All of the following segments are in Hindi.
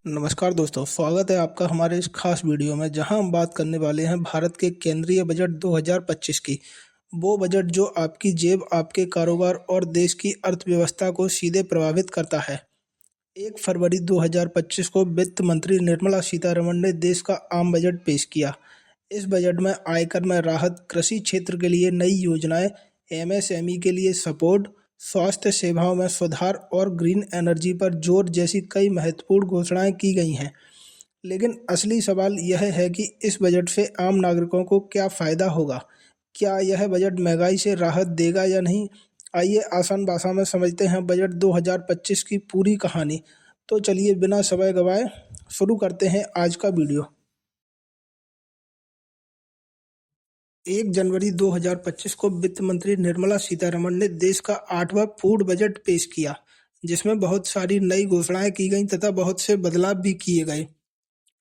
नमस्कार दोस्तों, स्वागत है आपका हमारे इस खास वीडियो में जहां हम बात करने वाले हैं भारत के केंद्रीय बजट 2025 की। वो बजट जो आपकी जेब, आपके कारोबार और देश की अर्थव्यवस्था को सीधे प्रभावित करता है। 1 फरवरी 2025 को वित्त मंत्री निर्मला सीतारमण ने देश का आम बजट पेश किया। इस बजट में आयकर में राहत, कृषि क्षेत्र के लिए नई योजनाएं, एमएसएमई के लिए सपोर्ट, स्वास्थ्य सेवाओं में सुधार और ग्रीन एनर्जी पर जोर जैसी कई महत्वपूर्ण घोषणाएं की गई हैं। लेकिन असली सवाल यह है कि इस बजट से आम नागरिकों को क्या फ़ायदा होगा? क्या यह बजट महंगाई से राहत देगा या नहीं? आइए आसान भाषा में समझते हैं बजट 2025 की पूरी कहानी। तो चलिए बिना समय गवाए शुरू करते हैं आज का वीडियो। 1 जनवरी 2025 को वित्त मंत्री निर्मला सीतारमण ने देश का 8वां पूर्ण बजट पेश किया, जिसमें बहुत सारी नई घोषणाएं की गईं तथा बहुत से बदलाव भी किए गए।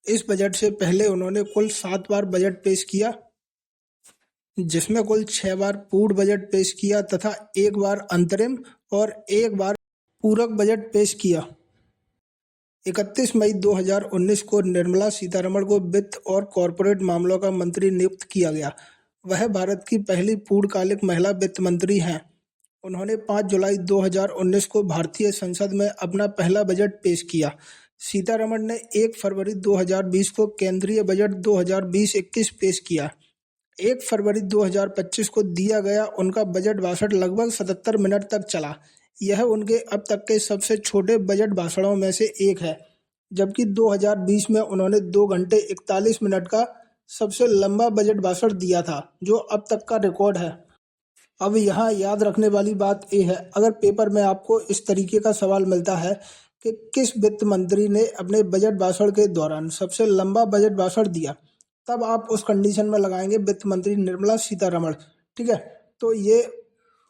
इस बजट से पहले उन्होंने कुल 7 बार बजट पेश किया, जिसमें कुल 6 बार पूर्ण बजट पेश किया तथा 1 बार अंतरिम और 1 बार पूरक बजट पेश किया। 31 मई 2019 को निर्मला सीतारमण को वित्त और कॉरपोरेट मामलों का मंत्री नियुक्त किया गया। वह भारत की पहली पूर्णकालिक महिला वित्त मंत्री हैं। उन्होंने 5 जुलाई 2019 को भारतीय संसद में अपना पहला बजट पेश किया। सीतारमण ने 1 फरवरी 2020 को केंद्रीय बजट 2020-21 पेश किया। 1 फरवरी 2025 को दिया गया उनका बजट भाषण लगभग 77 मिनट तक चला। यह उनके अब तक के सबसे छोटे बजट भाषणों में से एक है, जबकि 2020 में उन्होंने 2 घंटे 41 मिनट का सबसे लंबा बजट भाषण दिया था, जो अब तक का रिकॉर्ड है। अब यहाँ याद रखने वाली बात यह है, अगर पेपर में आपको इस तरीके का सवाल मिलता है कि किस वित्त मंत्री ने अपने बजट भाषण के दौरान सबसे लंबा बजट भाषण दिया, तब आप उस कंडीशन में लगाएंगे वित्त मंत्री निर्मला सीतारमण। ठीक है, तो ये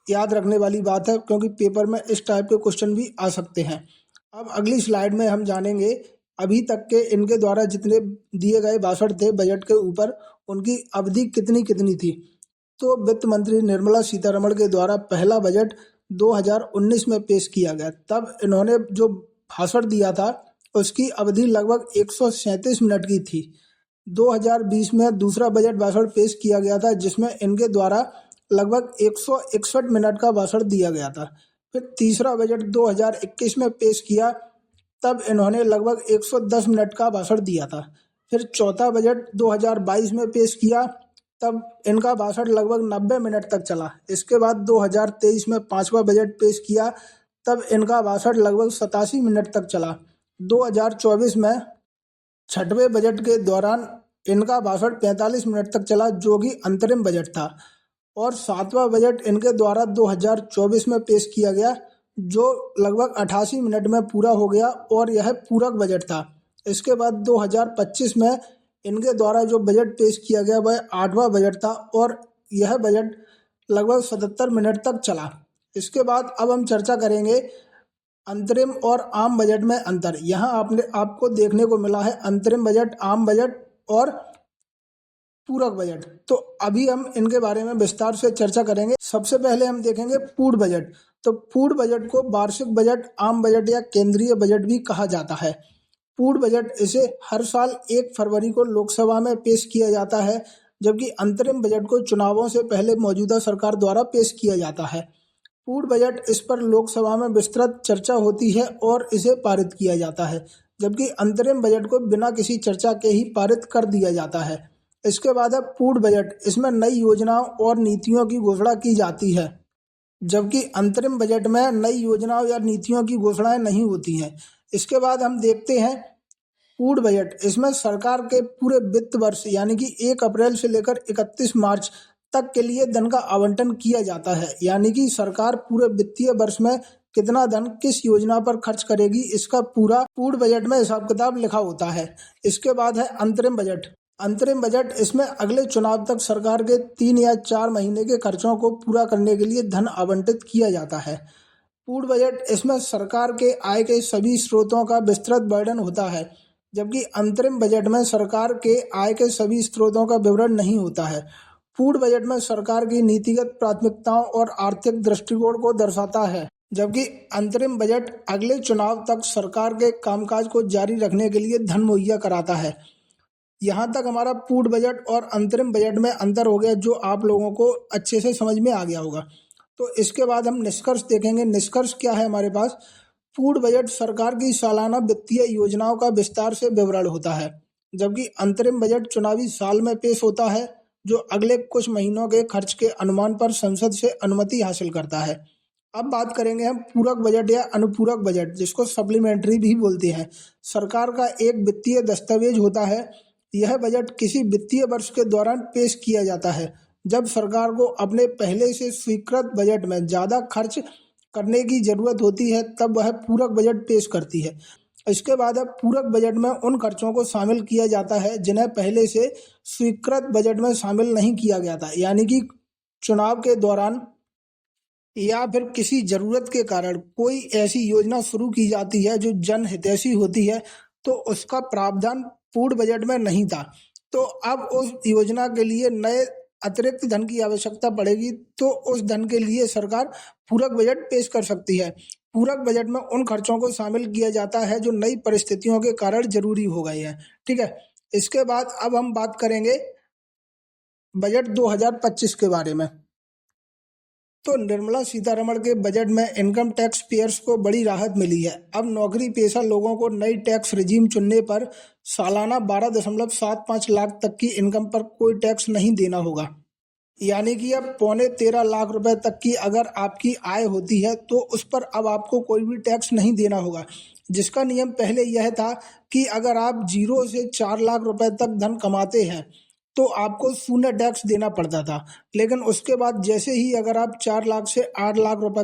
याद रखने वाली बात है, क्योंकि पेपर में इस टाइप के क्वेश्चन भी आ सकते हैं। अब अगली स्लाइड में हम जानेंगे अभी तक के इनके द्वारा जितने दिए गए भाषण थे बजट के ऊपर, उनकी अवधि कितनी कितनी थी। तो वित्त मंत्री निर्मला सीतारमण के द्वारा पहला बजट 2019 में पेश किया गया। तब इन्होंने जो भाषण दिया था उसकी अवधि लगभग 137 मिनट की थी। 2020 में दूसरा बजट भाषण पेश किया गया था, जिसमें इनके द्वारा लगभग 161 मिनट का भाषण दिया गया था। फिर तीसरा बजट 2021 में पेश किया, तब इन्होंने लगभग 110 मिनट का भाषण दिया था। फिर चौथा बजट 2022 में पेश किया, तब इनका भाषण लगभग 90 मिनट तक चला। इसके बाद 2023 में 5वां बजट पेश किया, तब इनका भाषण लगभग 87 मिनट तक चला। 2024 में 6वें बजट के दौरान इनका भाषण 45 मिनट तक चला, जो कि अंतरिम बजट था। और 7वां बजट इनके द्वारा 2024 में पेश किया गया, जो लगभग 88 मिनट में पूरा हो गया और यह पूरक बजट था। इसके बाद 2025 में इनके द्वारा जो बजट पेश किया गया वह 8वां बजट था और यह बजट लगभग 77 मिनट तक चला। इसके बाद अब हम चर्चा करेंगे अंतरिम और आम बजट में अंतर। यहाँ आपको देखने को मिला है अंतरिम बजट, आम बजट और पूरक बजट। तो अभी हम इनके बारे में विस्तार से चर्चा करेंगे। सबसे पहले हम देखेंगे पूर्ण बजट। तो पूर्ण बजट को वार्षिक बजट, आम बजट या केंद्रीय बजट भी कहा जाता है। पूर्ण बजट इसे हर साल 1 फरवरी को लोकसभा में पेश किया जाता है, जबकि अंतरिम बजट को चुनावों से पहले मौजूदा सरकार द्वारा पेश किया जाता है। पूर्ण बजट, इस पर लोकसभा में विस्तृत चर्चा होती है और इसे पारित किया जाता है, जबकि अंतरिम बजट को बिना किसी चर्चा के ही पारित कर दिया जाता है। इसके बाद है पूर्ण बजट। इसमें नई योजनाओं और नीतियों की घोषणा की जाती है, जबकि अंतरिम बजट में नई योजनाओं या नीतियों की घोषणाएं नहीं होती हैं। इसके बाद हम देखते हैं पूर्ण बजट। इसमें सरकार के पूरे वित्त वर्ष यानी कि 1 अप्रैल से लेकर 31 मार्च तक के लिए धन का आवंटन किया जाता है, यानी कि सरकार पूरे वित्तीय वर्ष में कितना धन किस योजना पर खर्च करेगी, इसका पूरा पूर्ण बजट में हिसाब किताब लिखा होता है। इसके बाद है अंतरिम बजट। अंतरिम बजट, इसमें अगले चुनाव तक सरकार के 3 या 4 महीने के खर्चों को पूरा करने के लिए धन आवंटित किया जाता है। पूर्ण बजट, इसमें सरकार के आय के सभी स्रोतों का विस्तृत वर्णन होता है, जबकि अंतरिम बजट में सरकार के आय के सभी स्रोतों का विवरण नहीं होता है। पूर्ण बजट में सरकार की नीतिगत प्राथमिकताओं और आर्थिक दृष्टिकोण को दर्शाता है। जबकि अंतरिम बजट अगले चुनाव तक सरकार के कामकाज को जारी रखने के लिए धन मुहैया कराता है। यहाँ तक हमारा पूर्ण बजट और अंतरिम बजट में अंतर हो गया, जो आप लोगों को अच्छे से समझ में आ गया होगा। तो इसके बाद हम निष्कर्ष देखेंगे। निष्कर्ष क्या है हमारे पास? पूर्ण बजट सरकार की सालाना वित्तीय योजनाओं का विस्तार से विवरण होता है, जबकि अंतरिम बजट चुनावी साल में पेश होता है, जो अगले कुछ महीनों के खर्च के अनुमान पर संसद से अनुमति हासिल करता है। अब बात करेंगे हम पूरक बजट या अनुपूरक बजट, जिसको सप्लीमेंट्री भी बोलते हैं। सरकार का एक वित्तीय दस्तावेज होता है। यह बजट किसी वित्तीय वर्ष के दौरान पेश किया जाता है, जब सरकार को अपने पहले से स्वीकृत बजट में ज़्यादा खर्च करने की जरूरत होती है, तब वह पूरक बजट पेश करती है। इसके बाद अब पूरक बजट में उन खर्चों को शामिल किया जाता है जिन्हें पहले से स्वीकृत बजट में शामिल नहीं किया गया था, यानी कि चुनाव के दौरान या फिर किसी जरूरत के कारण कोई ऐसी योजना शुरू की जाती है जो जनहितैषी होती है, तो उसका प्रावधान पूर्ण बजट में नहीं था। तो अब उस योजना के लिए नए अतिरिक्त धन की आवश्यकता पड़ेगी, तो उस धन के लिए सरकार पूरक बजट पेश कर सकती है। पूरक बजट में उन खर्चों को शामिल किया जाता है जो नई परिस्थितियों के कारण जरूरी हो गए हैं। ठीक है। इसके बाद अब हम बात करेंगे बजट 2025 के बारे में। तो निर्मला सीतारमण के बजट में इनकम टैक्स पेयर्स को बड़ी राहत मिली है। अब नौकरी पेशा लोगों को नई टैक्स रिजीम चुनने पर सालाना 12.75 लाख तक की इनकम पर कोई टैक्स नहीं देना होगा। यानी कि अब 13.25 लाख रुपए तक की अगर आपकी आय होती है, तो उस पर अब आपको कोई भी टैक्स नहीं देना होगा। जिसका नियम पहले यह था कि अगर आप 0 से 4 लाख रुपए तक धन कमाते हैं, तो आपको शून्य टैक्स देना पड़ता था। लेकिन उसके बाद जैसे ही अगर आप 4 लाख से 8 लाख रुपए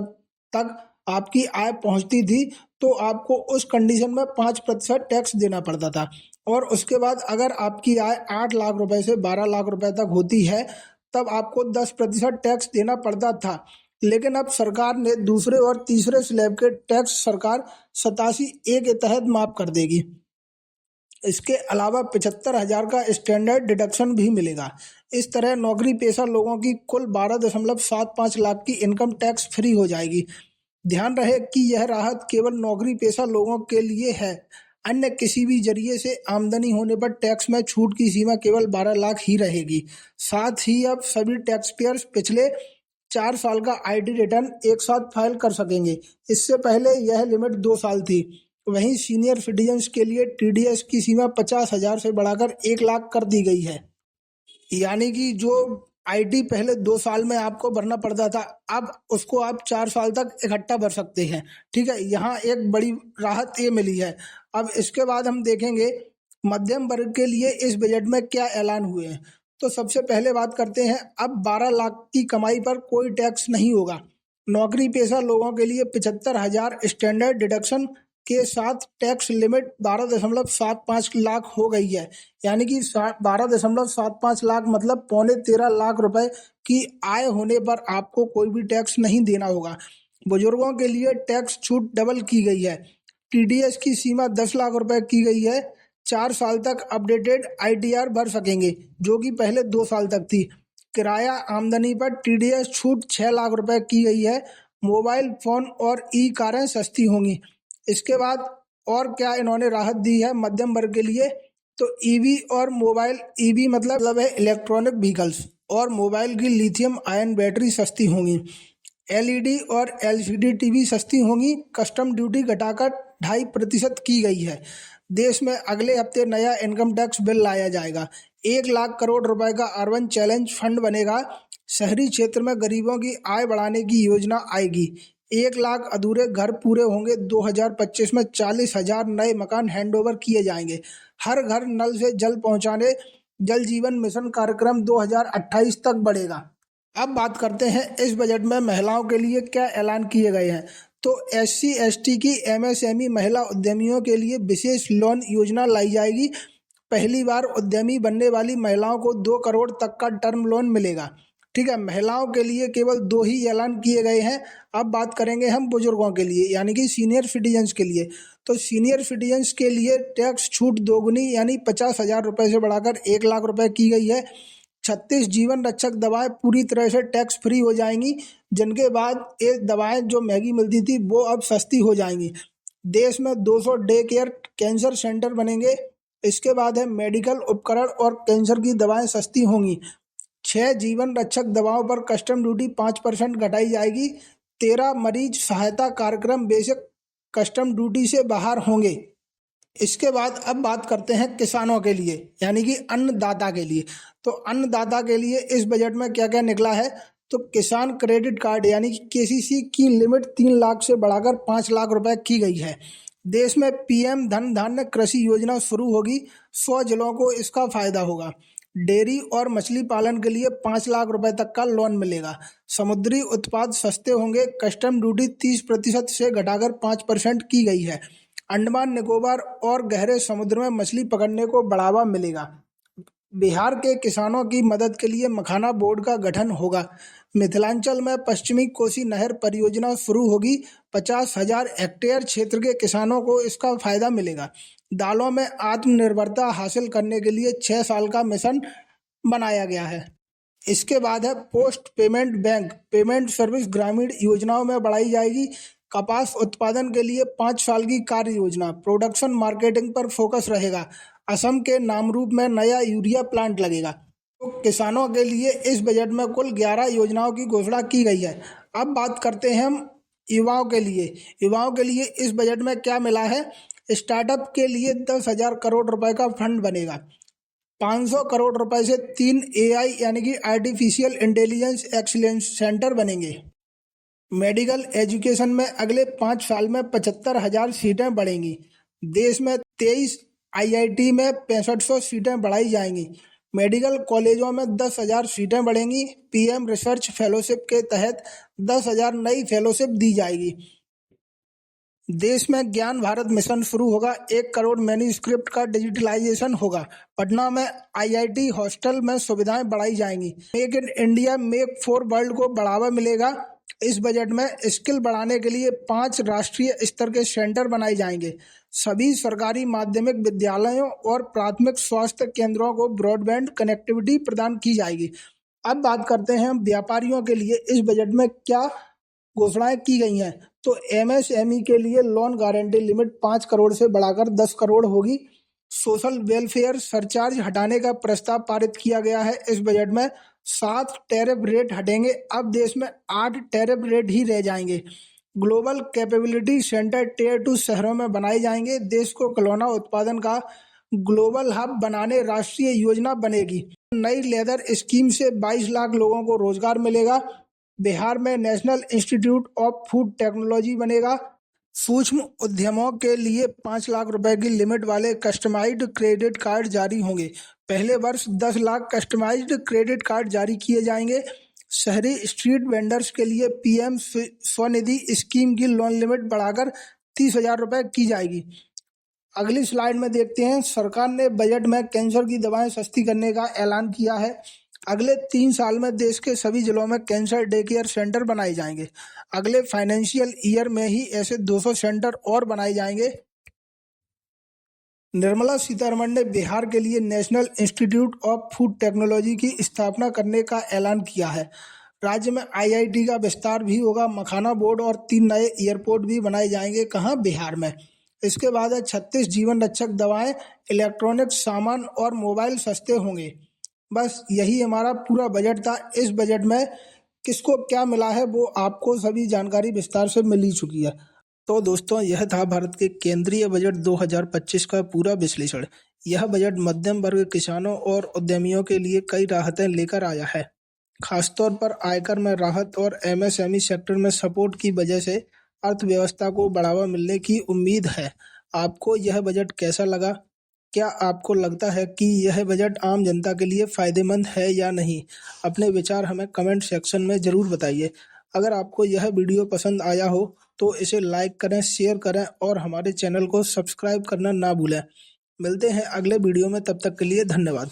तक आपकी आय पहुंचती थी, तो आपको उस कंडीशन में 5% टैक्स देना पड़ता था। और उसके बाद अगर आपकी आय 8 लाख रुपए से 12 लाख रुपए तक होती है, तब आपको 10% टैक्स देना पड़ता था। लेकिन अब सरकार ने दूसरे और तीसरे स्लैब के टैक्स सरकार 87A के तहत माफ कर देगी। इसके अलावा 75,000 का स्टैंडर्ड डिडक्शन भी मिलेगा। इस तरह नौकरी पेशा लोगों की कुल 12.75 लाख की इनकम टैक्स फ्री हो जाएगी। ध्यान रहे कि यह राहत केवल नौकरी पेशा लोगों के लिए है। अन्य किसी भी जरिए से आमदनी होने पर टैक्स में छूट की सीमा केवल 12 लाख ही रहेगी। साथ ही अब सभी टैक्स पेयर्स पिछले 4 साल का आईटी रिटर्न एक साथ फाइल कर सकेंगे। इससे पहले यह लिमिट 2 साल थी। वहीं सीनियर सिटीजन्स के लिए टीडीएस की सीमा 50,000 से बढ़ाकर 1 लाख कर दी गई है। यानी कि जो आईटी पहले 2 साल में आपको भरना पड़ता था, अब उसको आप 4 साल तक इकट्ठा भर सकते हैं। ठीक है, यहाँ एक बड़ी राहत ये मिली है। अब इसके बाद हम देखेंगे मध्यम वर्ग के लिए इस बजट में क्या ऐलान हुए हैं। तो सबसे पहले बात करते हैं, अब 12 लाख की कमाई पर कोई टैक्स नहीं होगा। नौकरी पेशा लोगों के लिए 75,000 स्टैंडर्ड डिडक्शन के साथ टैक्स लिमिट 12.75 लाख हो गई है। यानी कि 12.75 लाख मतलब 13.25 लाख रुपए की आय होने पर आपको कोई भी टैक्स नहीं देना होगा। बुजुर्गों के लिए टैक्स छूट डबल की गई है। टीडीएस की सीमा 10 लाख रुपए की गई है। 4 साल तक अपडेटेड आईटीआर भर सकेंगे, जो कि पहले 2 साल तक थी। किराया आमदनी पर टीडीएस छूट 6 लाख रुपए की गई है। मोबाइल फोन और ई कारें सस्ती होंगी। इसके बाद और क्या इन्होंने राहत दी है मध्यम वर्ग के लिए, तो ईवी और मोबाइल, ईवी मतलब है इलेक्ट्रॉनिक व्हीकल्स, और मोबाइल की लिथियम आयन बैटरी सस्ती होंगी। एलईडी और एलसीडी टीवी सस्ती होंगी। कस्टम ड्यूटी घटाकर 2.5% की गई है। देश में अगले हफ्ते नया इनकम टैक्स बिल लाया जाएगा। 1 लाख करोड़ रुपए का अर्बन चैलेंज फंड बनेगा। शहरी क्षेत्र में गरीबों की आय बढ़ाने की योजना आएगी। 1 लाख अधूरे घर पूरे होंगे। 2025 में 40,000 नए मकान हैंडओवर किए जाएंगे। हर घर नल से जल पहुंचाने जल जीवन मिशन कार्यक्रम 2028 तक बढ़ेगा। अब बात करते हैं इस बजट में महिलाओं के लिए क्या ऐलान किए गए हैं। तो एससी एसटी की एमएसएमई महिला उद्यमियों के लिए विशेष लोन योजना लाई जाएगी। पहली बार उद्यमी बनने वाली महिलाओं को 2 करोड़ तक का टर्म लोन मिलेगा। ठीक है, महिलाओं के लिए केवल 2 ही ऐलान किए गए हैं। अब बात करेंगे हम बुजुर्गों के लिए, यानी कि सीनियर सिटीजन्स के लिए। तो सीनियर सिटीजन्स के लिए टैक्स छूट दोगुनी यानी 50,000 रुपए से बढ़ाकर 1 लाख रुपए की गई है। 36 जीवन रक्षक दवाएं पूरी तरह से टैक्स फ्री हो जाएंगी, जिनके बाद ये दवाएं जो महंगी मिलती थी वो अब सस्ती हो जाएंगी। देश में 200 डे केयर कैंसर सेंटर बनेंगे। इसके बाद है मेडिकल उपकरण और कैंसर की दवाएं सस्ती होंगी। 6 जीवन रक्षक दवाओं पर कस्टम ड्यूटी 5% घटाई जाएगी। 13 मरीज सहायता कार्यक्रम बेसिक कस्टम ड्यूटी से बाहर होंगे। इसके बाद अब बात करते हैं किसानों के लिए यानी कि अन्नदाता के लिए। तो अन्नदाता के लिए इस बजट में क्या क्या निकला है, तो किसान क्रेडिट कार्ड यानी कि केसीसी की लिमिट 3 लाख से बढ़ाकर 5 लाख रुपए की गई है। देश में पीएम धन धान्य कृषि योजना शुरू होगी। 100 जिलों को इसका फायदा होगा। डेयरी और मछली पालन के लिए 5 लाख रुपए तक का लोन मिलेगा। समुद्री उत्पाद सस्ते होंगे। कस्टम ड्यूटी 30% से घटाकर 5% की गई है। अंडमान निकोबार और गहरे समुद्र में मछली पकड़ने को बढ़ावा मिलेगा। बिहार के किसानों की मदद के लिए मखाना बोर्ड का गठन होगा। मिथिलांचल में पश्चिमी कोसी नहर परियोजना शुरू होगी। 50,000 हेक्टेयर क्षेत्र के किसानों को इसका फायदा मिलेगा। दालों में आत्मनिर्भरता हासिल करने के लिए 6 साल का मिशन बनाया गया है। इसके बाद है post payment bank payment service ग्रामीण योजनाओं में बढ़ाई जाएगी। कपास उत्पादन के लिए 5 साल की कार्य योजना। प्रोडक्शन मार्केटिंग पर फोकस रहेगा। असम के नामरूप में नया यूरिया प्लांट लगेगा। तो किसानों के लिए इस बजट में कुल 11 योजनाओं की घोषणा की गई है। अब बात करते हैं हम युवाओं के लिए। युवाओं के लिए इस बजट में क्या मिला है, स्टार्टअप के लिए 10,000 करोड़ रुपए का फंड बनेगा। 500 करोड़ रुपए से 3 एआई यानी कि आर्टिफिशियल इंटेलिजेंस एक्सीलेंस सेंटर बनेंगे। मेडिकल एजुकेशन में अगले 5 साल में 75,000 सीटें बढ़ेंगी। देश में 23 आईआईटी में 6500 सीटें बढ़ाई जाएंगी। मेडिकल कॉलेजों में 10,000 सीटें बढ़ेंगी। पीएम रिसर्च फेलोशिप के तहत 10,000 नई फेलोशिप दी जाएगी। देश में ज्ञान भारत मिशन शुरू होगा। 1 करोड़ मैन्युस्क्रिप्ट का डिजिटलाइजेशन होगा। पटना में आईआईटी हॉस्टल में सुविधाएं बढ़ाई जाएंगी। Make in India make for world को बढ़ावा मिलेगा। इस बजट में स्किल बढ़ाने के लिए 5 राष्ट्रीय स्तर के सेंटर बनाए जाएंगे। सभी सरकारी माध्यमिक विद्यालयों और प्राथमिक स्वास्थ्य केंद्रों को ब्रॉडबैंड कनेक्टिविटी प्रदान की जाएगी। अब बात करते हैं हम व्यापारियों के लिए इस बजट में क्या घोषणाएं की गई हैं। तो एमएसएमई के लिए लोन गारंटी लिमिट 5 करोड़ से बढ़ाकर 10 करोड़ होगी। सोशल वेलफेयर सरचार्ज हटाने का प्रस्ताव पारित किया गया है। इस बजट में 7 टैरिफ रेट हटेंगे। अब देश में 8 टैरिफ रेट ही रह जाएंगे। ग्लोबल कैपेबिलिटी सेंटर टियर 2 शहरों में बनाए जाएंगे। देश को खिलौना उत्पादन का ग्लोबल हब बनाने राष्ट्रीय योजना बनेगी। नई लेदर स्कीम से 22 लाख लोगों को रोजगार मिलेगा। बिहार में national institute of food technology बनेगा। सूक्ष्म उद्यमों के लिए 5 लाख रुपए की लिमिट वाले कस्टमाइज्ड क्रेडिट कार्ड जारी होंगे। पहले वर्ष 10 लाख कस्टमाइज्ड क्रेडिट कार्ड जारी किए जाएंगे। शहरी स्ट्रीट वेंडर्स के लिए पीएम स्वनिधि स्कीम की लोन लिमिट बढ़ाकर 30,000 रुपए की जाएगी। अगली स्लाइड में देखते हैं, सरकार ने बजट में कैंसर की दवाएं सस्ती करने का ऐलान किया है। अगले 3 साल में देश के सभी जिलों में कैंसर डे केयर सेंटर बनाए जाएंगे। अगले फाइनेंशियल ईयर में ही ऐसे 200 सेंटर और बनाए जाएंगे। निर्मला सीतारमण ने बिहार के लिए national institute of food technology की स्थापना करने का ऐलान किया है। राज्य में आईआईटी का विस्तार भी होगा। मखाना बोर्ड और 3 नए एयरपोर्ट भी बनाए जाएंगे। कहाँ? बिहार में। इसके बाद है 36 जीवन रक्षक दवाएं, इलेक्ट्रॉनिक सामान और मोबाइल सस्ते होंगे। बस यही हमारा पूरा बजट था। इस बजट में किसको क्या मिला है वो आपको सभी जानकारी विस्तार से मिल ही चुकी है। तो दोस्तों, यह था भारत के केंद्रीय बजट 2025 का पूरा विश्लेषण। यह बजट मध्यम वर्ग, किसानों और उद्यमियों के लिए कई राहतें लेकर आया है। खासतौर पर आयकर में राहत और एमएसएमई सेक्टर में सपोर्ट की वजह से अर्थव्यवस्था को बढ़ावा मिलने की उम्मीद है। आपको यह बजट कैसा लगा? क्या आपको लगता है कि यह बजट आम जनता के लिए फायदेमंद है या नहीं? अपने विचार हमें कमेंट सेक्शन में जरूर बताइए। अगर आपको यह वीडियो पसंद आया हो तो इसे लाइक करें, शेयर करें और हमारे चैनल को सब्सक्राइब करना ना भूलें। मिलते हैं अगले वीडियो में, तब तक के लिए धन्यवाद।